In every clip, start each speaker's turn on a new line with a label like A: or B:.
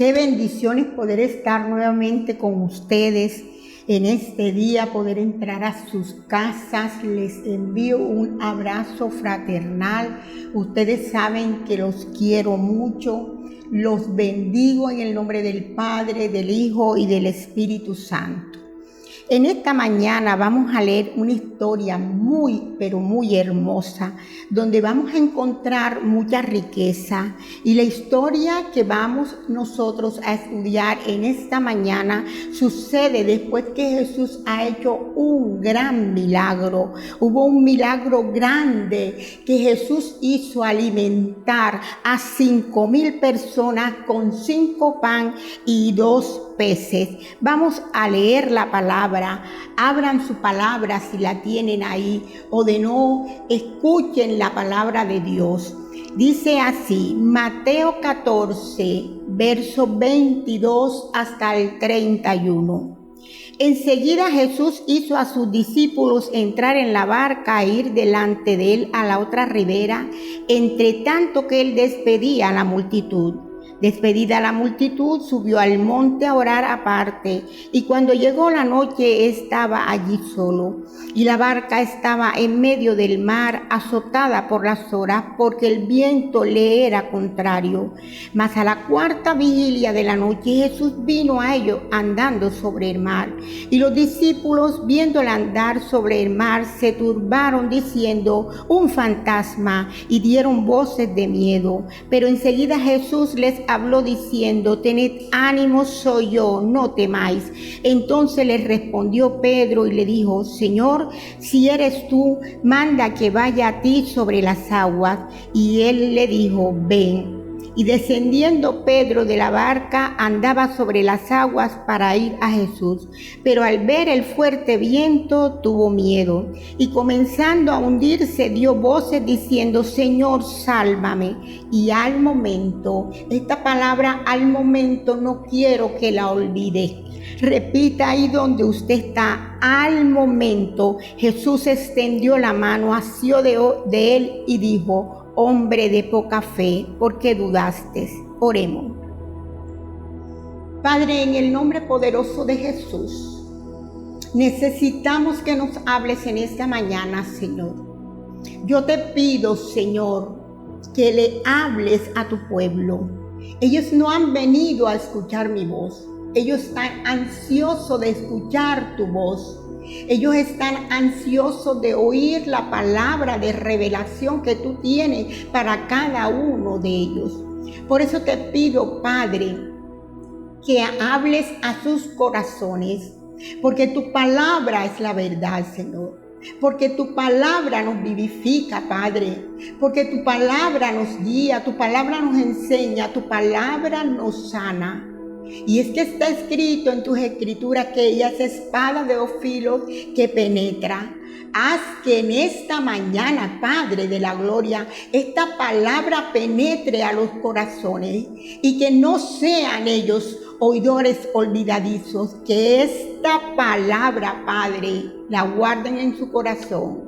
A: Qué bendiciones poder estar nuevamente con ustedes en este día, poder entrar a sus casas. Les envío un abrazo fraternal. Ustedes saben que los quiero mucho. Los bendigo en el nombre del Padre, del Hijo y del Espíritu Santo. En esta mañana vamos a leer una historia muy, pero muy hermosa, donde vamos a encontrar mucha riqueza. Y la historia que vamos nosotros a estudiar en esta mañana sucede después que Jesús ha hecho un gran milagro. Hubo un milagro grande que Jesús hizo, alimentar a 5,000 personas con 5 pan y 2 peces. Vamos a leer la palabra. Abran su palabra si la tienen ahí, o de no, escuchen la palabra de Dios. Dice así, Mateo 14, verso 22 hasta el 31. Enseguida Jesús hizo a sus discípulos entrar en la barca e ir delante de él a la otra ribera, entre tanto que él despedía a la multitud. Despedida la multitud, subió al monte a orar aparte, y cuando llegó la noche estaba allí solo, y la barca estaba en medio del mar, azotada por las olas, porque el viento le era contrario. Mas a la 4ª vigilia de la noche Jesús vino a ellos andando sobre el mar, y los discípulos, viéndole andar sobre el mar, se turbaron diciendo: un fantasma, y dieron voces de miedo. Pero enseguida Jesús les habló diciendo: tened ánimo, soy yo, no temáis. Entonces les respondió Pedro y le dijo: Señor, si eres tú, manda que vaya a ti sobre las aguas. Y él le dijo: ven. Y descendiendo Pedro de la barca, andaba sobre las aguas para ir a Jesús. Pero al ver el fuerte viento, tuvo miedo, y comenzando a hundirse, dio voces diciendo: Señor, sálvame. Y al momento, esta palabra al momento no quiero que la olvide. Repita ahí donde usted está: al momento. Jesús extendió la mano, asió de él y dijo: hombre de poca fe, ¿por qué dudaste? Oremos. Padre, en el nombre poderoso de Jesús, necesitamos que nos hables en esta mañana, Señor. Yo te pido, Señor, que le hables a tu pueblo. Ellos no han venido a escuchar mi voz. Ellos están ansiosos de escuchar tu voz. Ellos están ansiosos de oír la palabra de revelación que tú tienes para cada uno de ellos. Por eso te pido, Padre, que hables a sus corazones, porque tu palabra es la verdad, Señor. Porque tu palabra nos vivifica, Padre. Porque tu palabra nos guía, tu palabra nos enseña, tu palabra nos sana. Y es que está escrito en tus escrituras que ella es espada de 2 filos que penetra. Haz que en esta mañana, Padre de la gloria, esta palabra penetre a los corazones y que no sean ellos oidores olvidadizos. Que esta palabra, Padre, la guarden en su corazón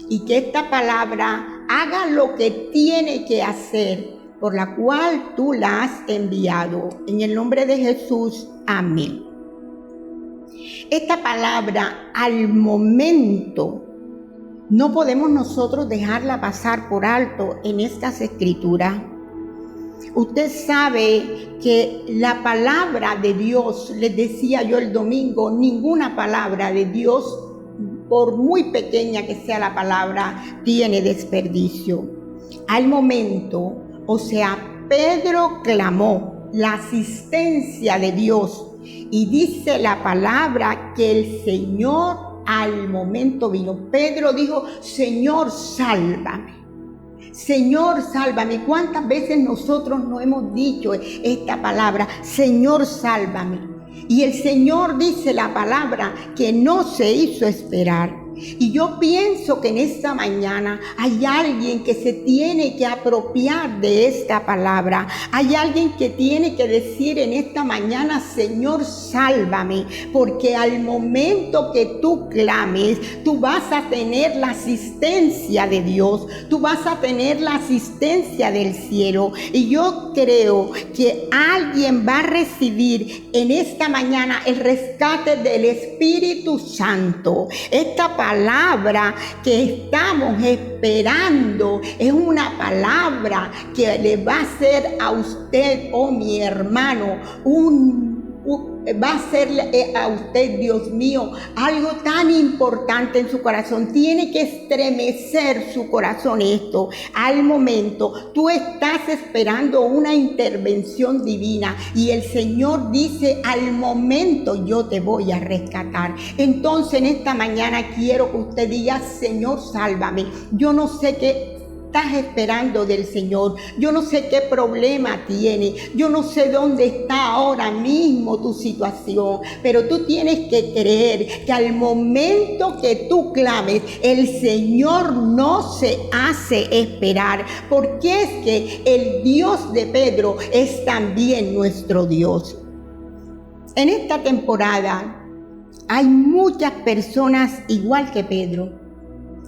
A: y que esta palabra haga lo que tiene que hacer, por la cual tú la has enviado. En el nombre de Jesús, amén. Esta palabra, al momento, no podemos nosotros dejarla pasar por alto en estas escrituras. Usted sabe que la palabra de Dios, les decía yo el domingo, ninguna palabra de Dios, por muy pequeña que sea la palabra, tiene desperdicio. Al momento, o sea, Pedro clamó la asistencia de Dios y dice la palabra que el Señor al momento vino. Pedro dijo: Señor, sálvame. Señor, sálvame. ¿Cuántas veces nosotros no hemos dicho esta palabra? Señor, sálvame. Y el Señor dice la palabra que no se hizo esperar. Y yo pienso que en esta mañana hay alguien que se tiene que apropiar de esta palabra. Hay alguien que tiene que decir en esta mañana: Señor, sálvame, porque al momento que tú clames, tú vas a tener la asistencia de Dios, tú vas a tener la asistencia del cielo. Y yo creo que alguien va a recibir en esta mañana el rescate del Espíritu Santo. Esta palabra que estamos esperando es una palabra que le va a hacer a usted, oh mi hermano, va a hacerle a usted, Dios mío, algo tan importante en su corazón. Tiene que estremecer su corazón esto. Al momento, tú estás esperando una intervención divina y el Señor dice: al momento yo te voy a rescatar. Entonces en esta mañana quiero que usted diga: Señor, sálvame. Yo no sé qué estás esperando del Señor. Yo no sé qué problema tiene. Yo no sé dónde está ahora mismo tu situación. Pero tú tienes que creer que al momento que tú clames, el Señor no se hace esperar. Porque es que el Dios de Pedro es también nuestro Dios. En esta temporada hay muchas personas igual que Pedro.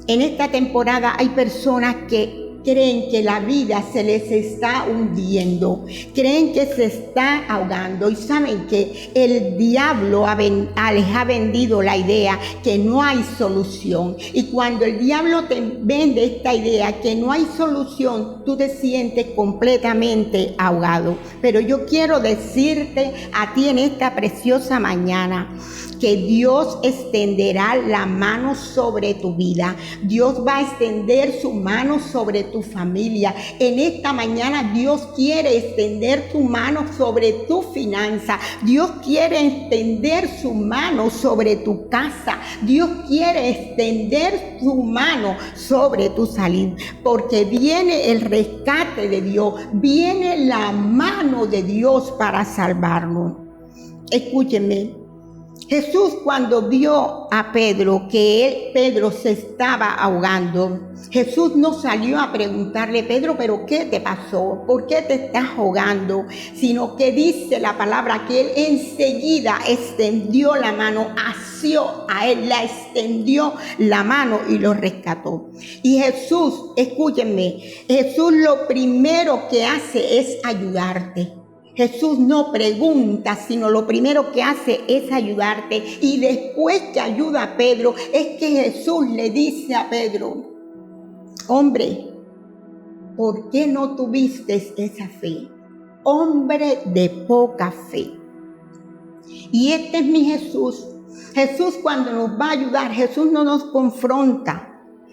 A: En esta temporada hay personas que creen que la vida se les está hundiendo, creen que se está ahogando y saben que el diablo les ha vendido la idea que no hay solución. Y cuando el diablo te vende esta idea que no hay solución, tú te sientes completamente ahogado. Pero yo quiero decirte a ti en esta preciosa mañana que Dios extenderá la mano sobre tu vida. Dios va a extender su mano sobre tu familia. En esta mañana Dios quiere extender su mano sobre tu finanza. Dios quiere extender su mano sobre tu casa. Dios quiere extender su mano sobre tu salud. Porque viene el rescate de Dios. Viene la mano de Dios para salvarnos. Escúchenme. Jesús, cuando vio a Pedro que Pedro se estaba ahogando, Jesús no salió a preguntarle: Pedro, ¿pero qué te pasó? ¿Por qué te estás ahogando? Sino que dice la palabra que él enseguida extendió la mano, asió a él, la extendió la mano y lo rescató. Y Jesús, escúchenme, Jesús lo primero que hace es ayudarte. Jesús no pregunta, sino lo primero que hace es ayudarte. Y después que ayuda a Pedro, es que Jesús le dice a Pedro: hombre, ¿por qué no tuviste esa fe? Hombre de poca fe. Y este es mi Jesús. Jesús, cuando nos va a ayudar, Jesús no nos confronta.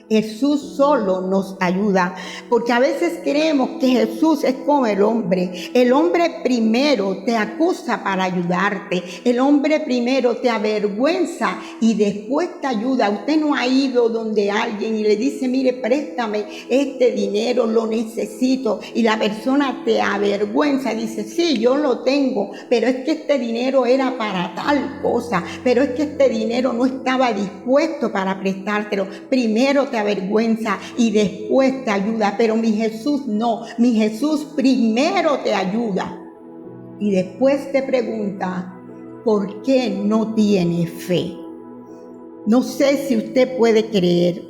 A: Jesús solo nos ayuda, porque a veces creemos que Jesús es como el hombre. El hombre primero te acusa para ayudarte. El hombre primero te avergüenza y después te ayuda. Usted no ha ido donde alguien y le dice: mire, préstame este dinero, lo necesito. Y la persona te avergüenza y dice: sí, yo lo tengo, pero es que este dinero era para tal cosa, pero es que este dinero no estaba dispuesto para prestártelo. Primero te avergüenza y después te ayuda, pero mi Jesús no. Mi Jesús primero te ayuda y después te pregunta: ¿por qué no tiene fe? No sé si usted puede creer,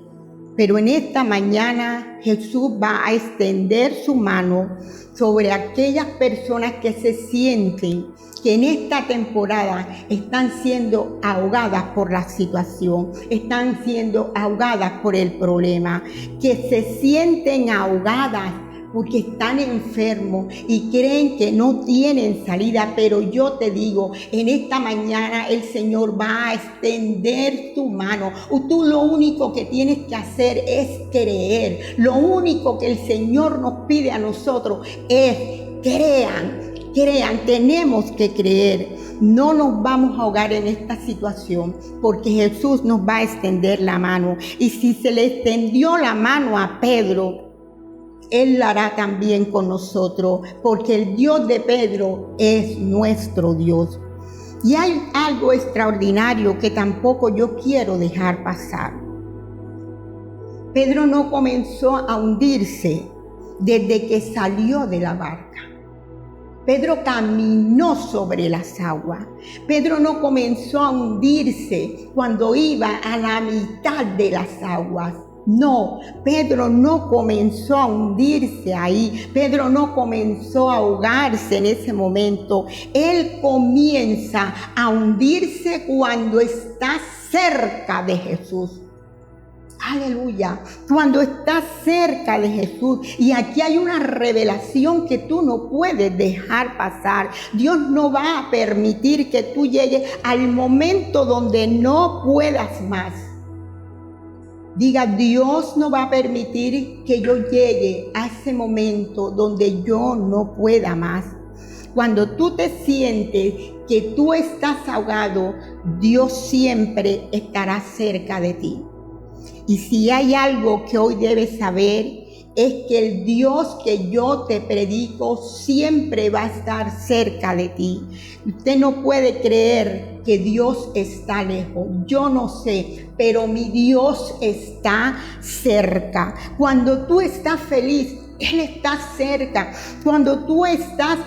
A: pero en esta mañana Jesús va a extender su mano sobre aquellas personas que se sienten que en esta temporada están siendo ahogadas por la situación, están siendo ahogadas por el problema, que se sienten ahogadas porque están enfermos y creen que no tienen salida. Pero yo te digo, en esta mañana el Señor va a extender tu mano. Tú lo único que tienes que hacer es creer. Lo único que el Señor nos pide a nosotros es: crean, tenemos que creer. No nos vamos a ahogar en esta situación porque Jesús nos va a extender la mano. Y si se le extendió la mano a Pedro, Él la hará también con nosotros, porque el Dios de Pedro es nuestro Dios. Y hay algo extraordinario que tampoco yo quiero dejar pasar. Pedro no comenzó a hundirse desde que salió de la barca. Pedro caminó sobre las aguas. Pedro no comenzó a hundirse cuando iba a la mitad de las aguas. No, Pedro no comenzó a hundirse ahí. Pedro no comenzó a ahogarse en ese momento. Él comienza a hundirse cuando está cerca de Jesús. Aleluya, cuando estás cerca de Jesús. Y aquí hay una revelación que tú no puedes dejar pasar. Dios no va a permitir que tú llegues al momento donde no puedas más. Diga, Dios no va a permitir que yo llegue a ese momento donde yo no pueda más. Cuando tú te sientes que tú estás ahogado, Dios siempre estará cerca de ti. Y si hay algo que hoy debes saber, es que el Dios que yo te predico siempre va a estar cerca de ti. Usted no puede creer que Dios está lejos. Yo no sé, pero mi Dios está cerca. Cuando tú estás feliz, Él está cerca. Cuando tú estás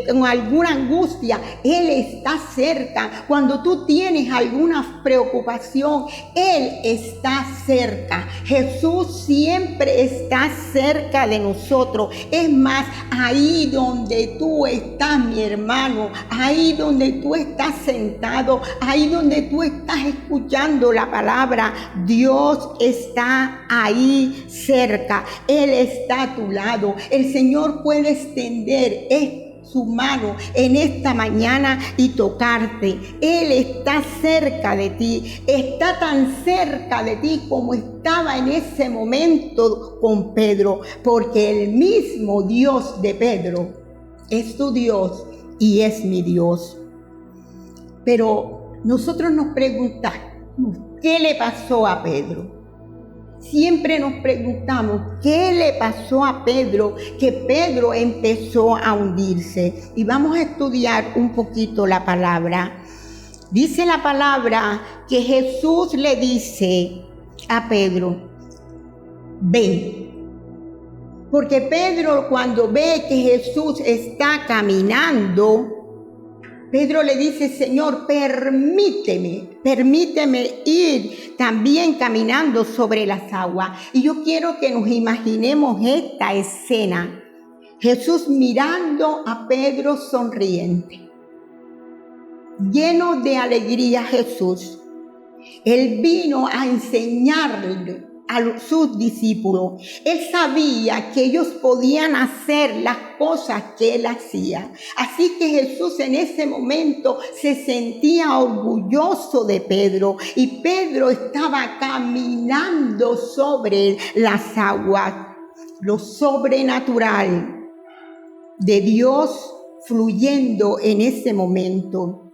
A: con alguna angustia, Él está cerca. Cuando tú tienes alguna preocupación, Él está cerca. Jesús siempre está cerca de nosotros. Es más, ahí donde tú estás, mi hermano, ahí donde tú estás sentado, ahí donde tú estás escuchando la palabra, Dios está ahí cerca. Él está a tu lado. El Señor puede extender su mano en esta mañana y tocarte. Él está cerca de ti. Está tan cerca de ti como estaba en ese momento con Pedro, porque el mismo Dios de Pedro es tu Dios y es mi Dios. Pero nosotros nos preguntamos, ¿qué le pasó a Pedro? Siempre nos preguntamos, ¿qué le pasó a Pedro? Que Pedro empezó a hundirse. Y vamos a estudiar un poquito la palabra. Dice la palabra que Jesús le dice a Pedro, ven. Porque Pedro, cuando ve que Jesús está caminando, Pedro le dice, Señor, permíteme ir también caminando sobre las aguas. Y yo quiero que nos imaginemos esta escena. Jesús mirando a Pedro sonriente. Lleno de alegría Jesús. Él vino a enseñarle a sus discípulos. Él sabía que ellos podían hacer las cosas que él hacía. Así que Jesús en ese momento se sentía orgulloso de Pedro, y Pedro estaba caminando sobre las aguas. Lo sobrenatural de Dios fluyendo en ese momento.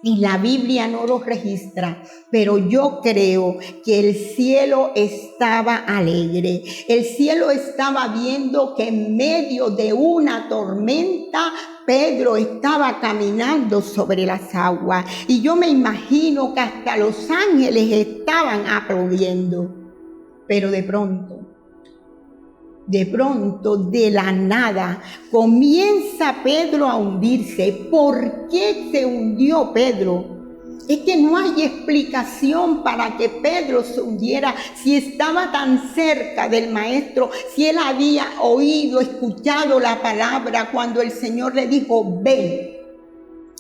A: Y la Biblia no lo registra, pero yo creo que el cielo estaba alegre. El cielo estaba viendo que en medio de una tormenta, Pedro estaba caminando sobre las aguas. Y yo me imagino que hasta los ángeles estaban aplaudiendo. Pero de pronto, de la nada, comienza Pedro a hundirse. ¿Por qué se hundió Pedro? Es que no hay explicación para que Pedro se hundiera si estaba tan cerca del Maestro, si él había escuchado la palabra cuando el Señor le dijo, ven.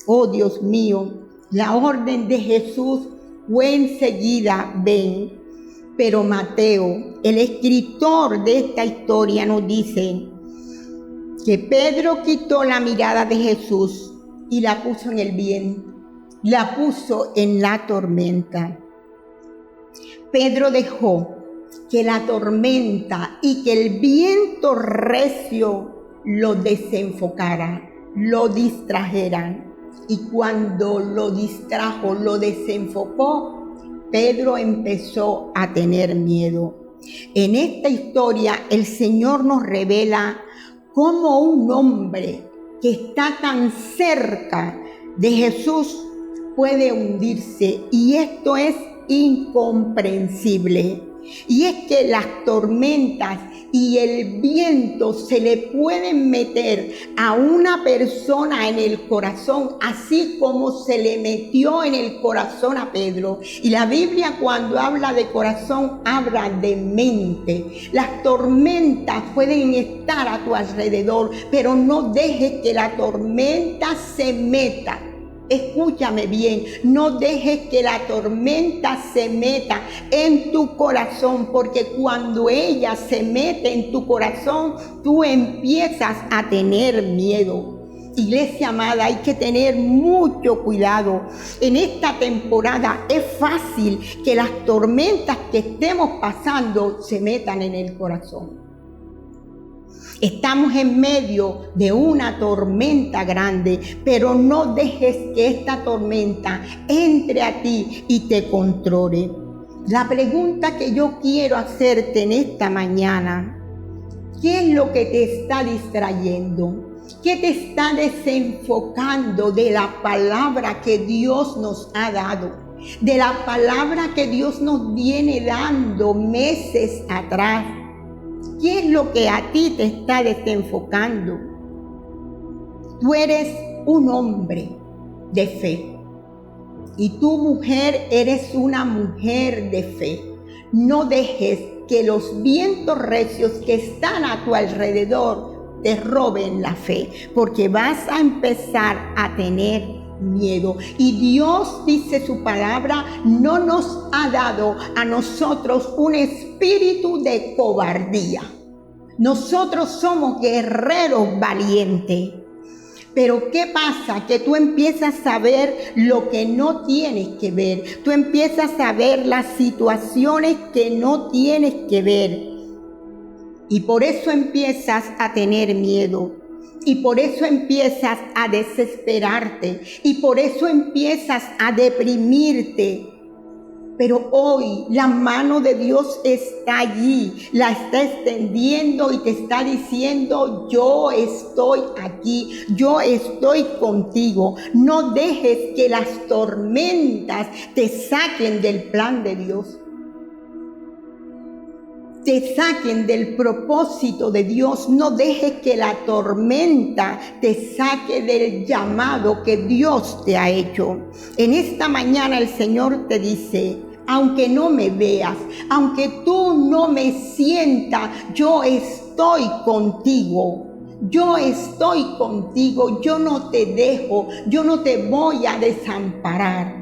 A: Oh Dios mío, la orden de Jesús fue enseguida, ven. Pero Mateo, el escritor de esta historia, nos dice que Pedro quitó la mirada de Jesús y la puso en el viento, la puso en la tormenta. Pedro dejó que la tormenta y que el viento recio lo desenfocara, lo distrajeran. Y cuando lo distrajo, lo desenfocó, Pedro empezó a tener miedo. En esta historia el Señor nos revela cómo un hombre que está tan cerca de Jesús puede hundirse, y esto es incomprensible. Y es que las tormentas y el viento se le pueden meter a una persona en el corazón, así como se le metió en el corazón a Pedro. Y la Biblia, cuando habla de corazón, habla de mente. Las tormentas pueden estar a tu alrededor, pero no dejes que la tormenta se meta. Escúchame bien, no dejes que la tormenta se meta en tu corazón, porque cuando ella se mete en tu corazón, tú empiezas a tener miedo. Iglesia amada, hay que tener mucho cuidado. En esta temporada es fácil que las tormentas que estemos pasando se metan en el corazón. Estamos en medio de una tormenta grande, pero no dejes que esta tormenta entre a ti y te controle. La pregunta que yo quiero hacerte en esta mañana: ¿qué es lo que te está distrayendo? ¿Qué te está desenfocando de la palabra que Dios nos ha dado? De la palabra que Dios nos viene dando meses atrás. ¿Qué es lo que a ti te está desenfocando? Tú eres un hombre de fe y tu mujer eres una mujer de fe. No dejes que los vientos recios que están a tu alrededor te roben la fe, porque vas a empezar a tener miedo. Y Dios, dice su palabra, no nos ha dado a nosotros un espíritu de cobardía. Nosotros somos guerreros valientes. Pero ¿qué pasa? Que tú empiezas a ver lo que no tienes que ver. Tú empiezas a ver las situaciones que no tienes que ver. Y por eso empiezas a tener miedo. Y por eso empiezas a desesperarte. Y por eso empiezas a deprimirte. Pero hoy la mano de Dios está allí, la está extendiendo y te está diciendo: yo estoy aquí, yo estoy contigo. No dejes que las tormentas te saquen del plan de Dios, te saquen del propósito de Dios. No dejes que la tormenta te saque del llamado que Dios te ha hecho. En esta mañana el Señor te dice: aunque no me veas, aunque tú no me sientas, yo estoy contigo. Yo estoy contigo, yo no te dejo, yo no te voy a desamparar.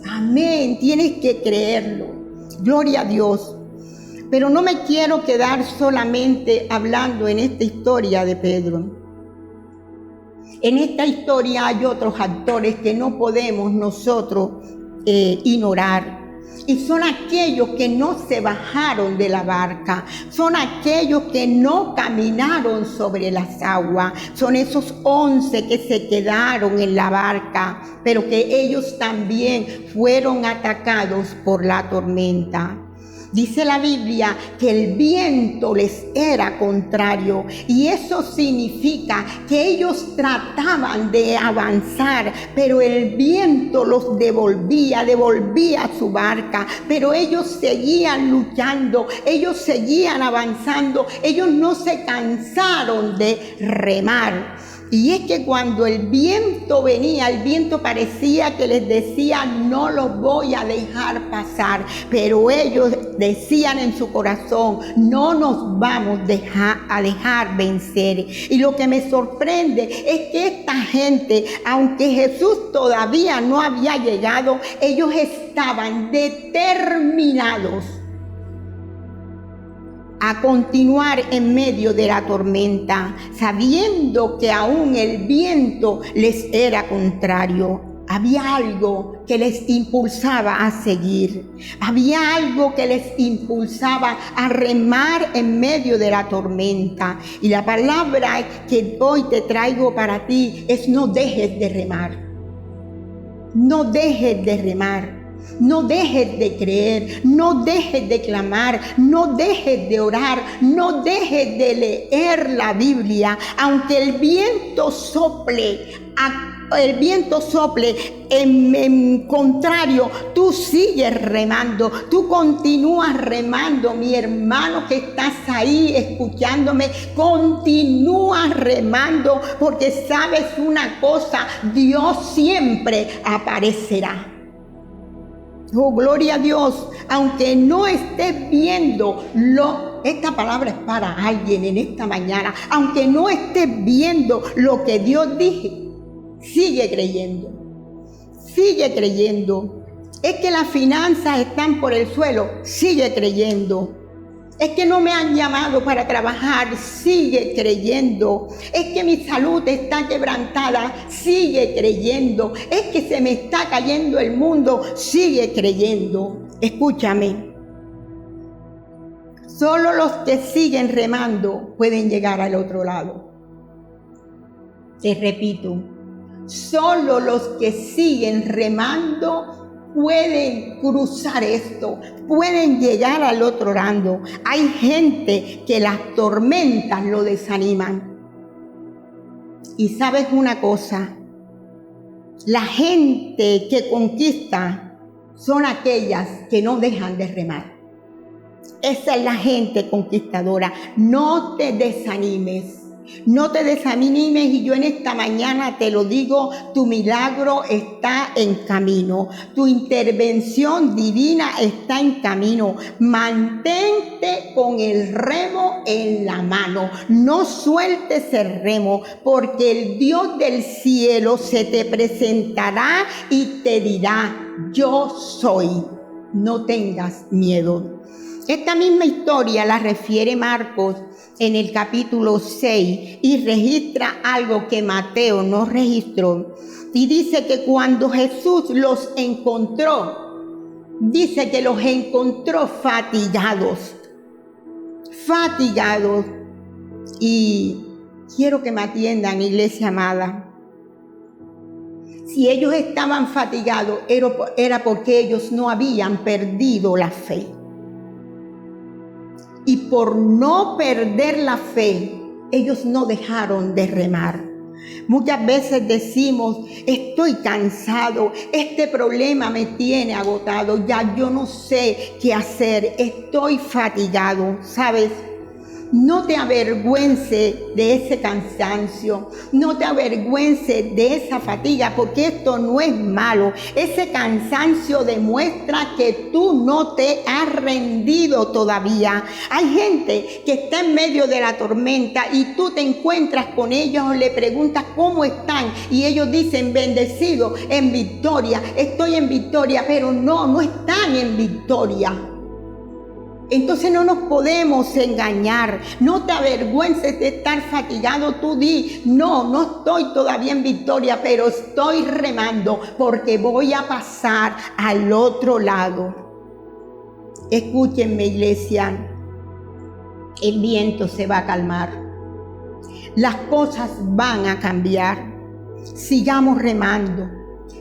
A: Amén, tienes que creerlo. Gloria a Dios. Pero no me quiero quedar solamente hablando en esta historia de Pedro. En esta historia hay otros actores que no podemos nosotros ignorar. Y son aquellos que no se bajaron de la barca, son aquellos que no caminaron sobre las aguas, son esos 11 que se quedaron en la barca, pero que ellos también fueron atacados por la tormenta. Dice la Biblia que el viento les era contrario, y eso significa que ellos trataban de avanzar, pero el viento los devolvía su barca, pero ellos seguían luchando, ellos seguían avanzando, ellos no se cansaron de remar. Y es que cuando el viento venía, el viento parecía que les decía: no los voy a dejar pasar. Pero ellos decían en su corazón: no nos vamos a dejar vencer. Y lo que me sorprende es que esta gente, aunque Jesús todavía no había llegado, ellos estaban determinados a continuar en medio de la tormenta, sabiendo que aún el viento les era contrario. Había algo que les impulsaba a seguir. Había algo que les impulsaba a remar en medio de la tormenta. Y la palabra que hoy te traigo para ti es: no dejes de remar. No dejes de remar. No dejes de creer, no dejes de clamar, no dejes de orar, no dejes de leer la Biblia. Aunque el viento sople el viento sople en contrario, tú sigues remando, tú continúas remando, mi hermano que estás ahí escuchándome, continúa remando, porque sabes una cosa, Dios siempre aparecerá. Oh, gloria a Dios, aunque no estés viendo esta palabra es para alguien en esta mañana, aunque no estés viendo lo que Dios dije, sigue creyendo. Sigue creyendo. Es que las finanzas están por el suelo. Sigue creyendo. Es que no me han llamado para trabajar. Sigue creyendo. Es que mi salud está quebrantada. Sigue creyendo. Es que se me está cayendo el mundo. Sigue creyendo. Escúchame. Solo los que siguen remando pueden llegar al otro lado. Te repito. Solo los que siguen remando pueden cruzar esto, pueden llegar al otro lado. Hay gente que las tormentas lo desaniman. Y sabes una cosa, la gente que conquista son aquellas que no dejan de remar. Esa es la gente conquistadora. No te desanimes. No te desanimes, y yo en esta mañana te lo digo, tu milagro está en camino, tu intervención divina está en camino. Mantente con el remo en la mano, no sueltes el remo, porque el Dios del cielo se te presentará y te dirá, yo soy, no tengas miedo. Esta misma historia la refiere Marcos en el capítulo 6 y registra algo que Mateo no registró. Y dice que cuando Jesús los encontró, dice que los encontró fatigados. Y quiero que me atiendan, iglesia amada. Si ellos estaban fatigados, era porque ellos no habían perdido la fe. Y por no perder la fe, ellos no dejaron de remar. Muchas veces decimos, estoy cansado, este problema me tiene agotado, ya yo no sé qué hacer, estoy fatigado, ¿sabes? No te avergüences de ese cansancio, no te avergüences de esa fatiga, porque esto no es malo. Ese cansancio demuestra que tú no te has rendido todavía. Hay gente que está en medio de la tormenta y tú te encuentras con ellos, le preguntas cómo están y ellos dicen bendecido, en victoria, estoy en victoria, pero no están en victoria. Entonces no nos podemos engañar. No te avergüences de estar fatigado. Tú di, no estoy todavía en victoria, pero estoy remando porque voy a pasar al otro lado. Escúchenme, iglesia. El viento se va a calmar. Las cosas van a cambiar. Sigamos remando.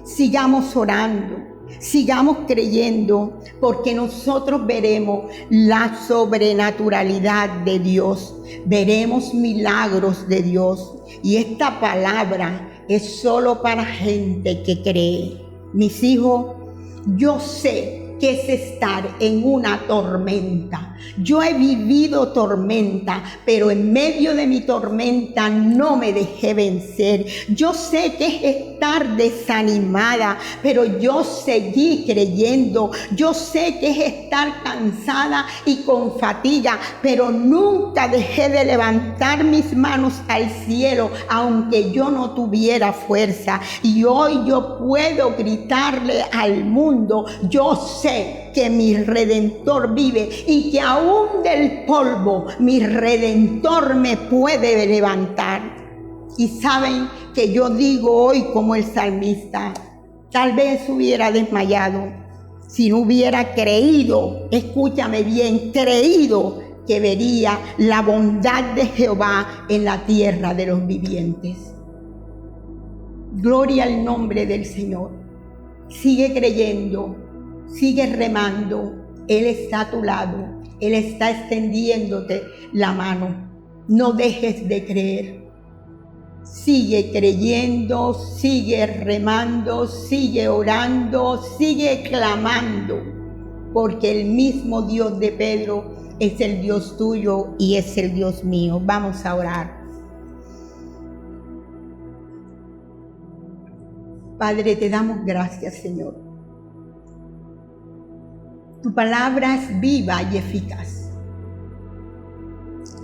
A: Sigamos orando. Sigamos creyendo, porque nosotros veremos la sobrenaturalidad de Dios, veremos milagros de Dios, y esta palabra es solo para gente que cree. Mis hijos, yo sé que es estar en una tormenta. Yo he vivido tormenta, pero en medio de mi tormenta no me dejé vencer. Yo sé que es estar desanimada, pero yo seguí creyendo. Yo sé que es estar cansada y con fatiga, pero nunca dejé de levantar mis manos al cielo, aunque yo no tuviera fuerza. Y hoy yo puedo gritarle al mundo, yo sé que mi Redentor vive y que aún del polvo mi Redentor me puede levantar. Y saben que yo digo hoy como el salmista, tal vez hubiera desmayado si no hubiera creído, escúchame bien, creído que vería la bondad de Jehová en la tierra de los vivientes. Gloria al nombre del Señor. Sigue creyendo. Sigue remando, Él está a tu lado, Él está extendiéndote la mano. No dejes de creer. Sigue creyendo, sigue remando, sigue orando, sigue clamando, porque el mismo Dios de Pedro es el Dios tuyo y es el Dios mío. Vamos a orar. Padre, te damos gracias, Señor. Tu palabra es viva y eficaz.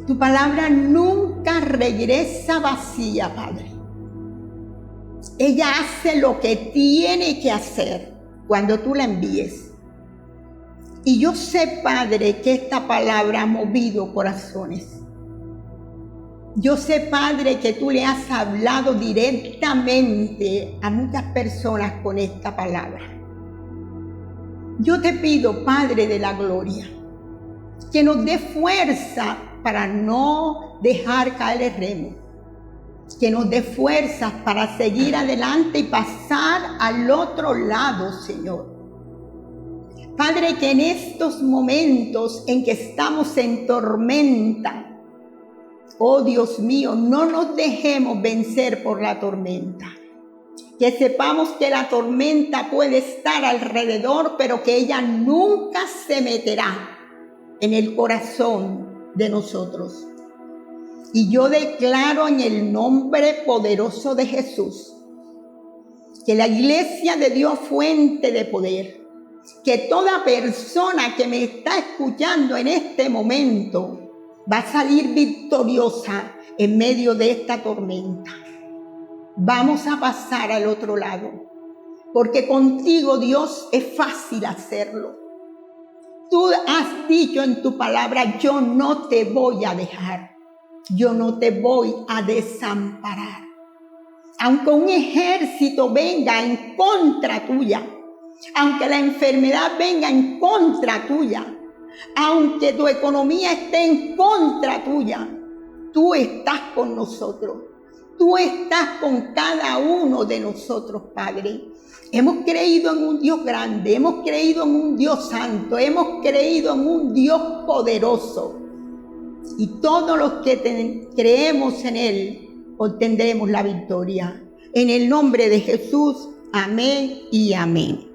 A: Tu palabra nunca regresa vacía, Padre. Ella hace lo que tiene que hacer cuando tú la envíes. Y yo sé, Padre, que esta palabra ha movido corazones. Yo sé, Padre, que tú le has hablado directamente a muchas personas con esta palabra. Yo te pido, Padre de la gloria, que nos dé fuerza para no dejar caer el remo, que nos dé fuerzas para seguir adelante y pasar al otro lado, Señor. Padre, que en estos momentos en que estamos en tormenta, oh Dios mío, no nos dejemos vencer por la tormenta. Que sepamos que la tormenta puede estar alrededor, pero que ella nunca se meterá en el corazón de nosotros. Y yo declaro en el nombre poderoso de Jesús que la iglesia de Dios, fuente de poder, que toda persona que me está escuchando en este momento va a salir victoriosa en medio de esta tormenta. Vamos a pasar al otro lado, porque contigo, Dios, es fácil hacerlo. Tú has dicho en tu palabra: yo no te voy a dejar, yo no te voy a desamparar. Aunque un ejército venga en contra tuya, aunque la enfermedad venga en contra tuya, aunque tu economía esté en contra tuya, tú estás con nosotros. Tú estás con cada uno de nosotros, Padre. Hemos creído en un Dios grande, hemos creído en un Dios santo, hemos creído en un Dios poderoso. Y todos los que creemos en Él, obtendremos la victoria. En el nombre de Jesús, amén y amén.